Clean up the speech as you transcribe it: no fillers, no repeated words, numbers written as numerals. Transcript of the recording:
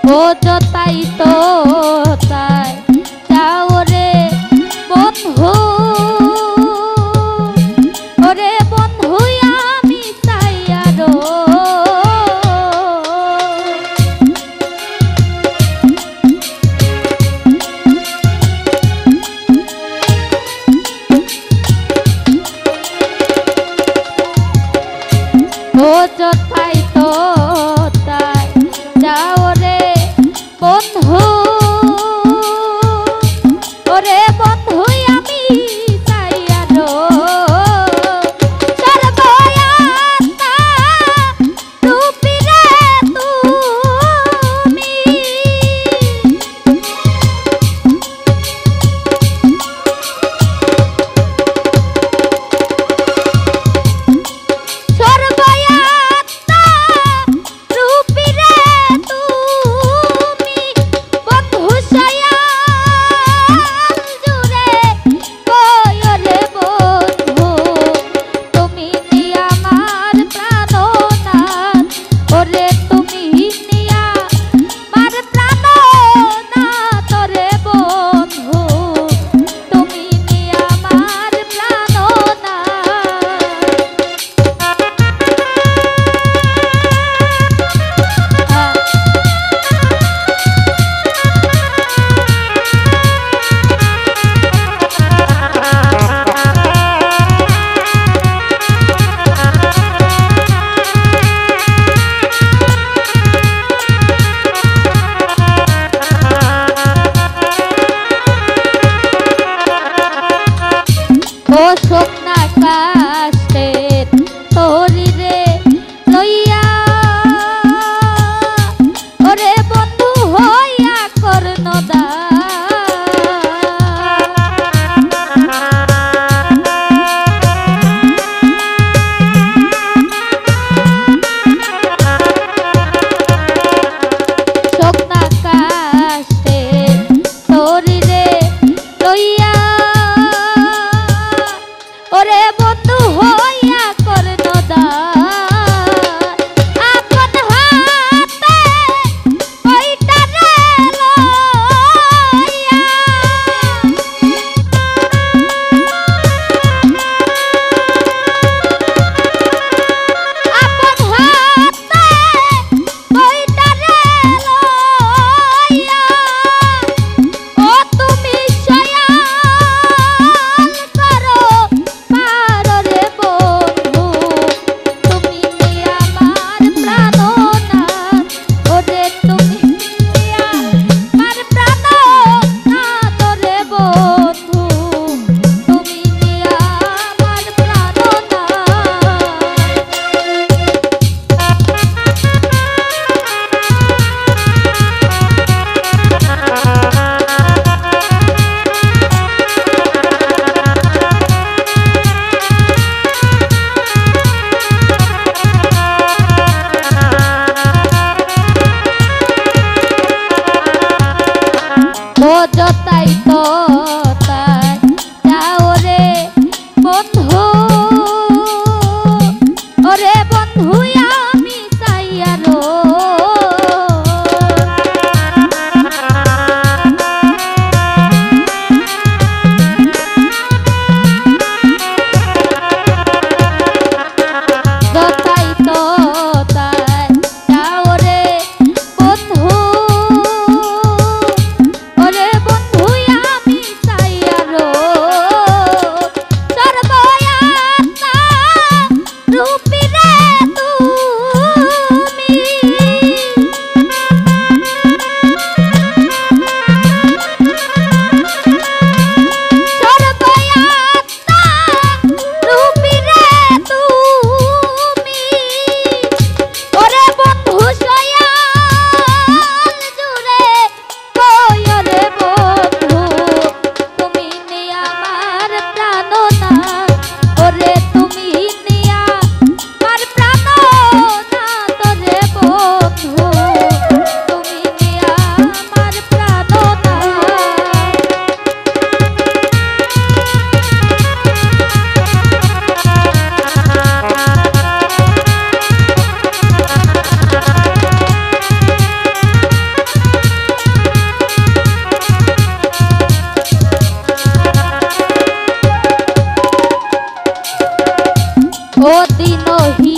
ও যতাই তো তাই যাও রে বন্ধু, ওরে বন্ধু আমি চাই আরো। ও যতাই তো তাই যাও রে বন্ধু, ওরে বন্ধু আমি চাই আরো। সর্বয়াত্মা রূপী রে তুমি, সর্বয়াত্মা রূপী রে তুমি, বন্ধু সয়াল জুড়ে কয় রে বন্ধু, তুমি নিয়া আমার প্রাণনাথ, ওরে তুমি নিয়া আমার প্রাণনাথ, ওরে বন্ধু তুমি নিয়া আমার প্রাণনাথ। ও স্বপ্না কাষ্টে তোরি রে লইয়া, ওরে বন্ধু হইয়া কর্ণদা, স্বপ্না কাষ্টে তোরি রে লইয়া, ওরে বন্ধু হইয়া কর্ণদা, আপন হাতে ওইটা রে লইয়া, আপন হাতে ওইটা রে লইয়া, ও তুমি সয়াল করো পার রে বন্ধু, তুমি নিয়া আমার প্রাণনাথ, ওরে তুমি নিয়া আমার প্রাণনাথ, ওরে বন্ধু তুমি নিয়া আমার প্রাণনাথ। ও যতাই তো তাই যাও রে বন্ধু, ওরে বন্ধু আমি চাই আরো। যতাই তো তাই যাও রে বন্ধু, ওরে বন্ধু আমি চাই আরো। সর্বয়া ও দিনহি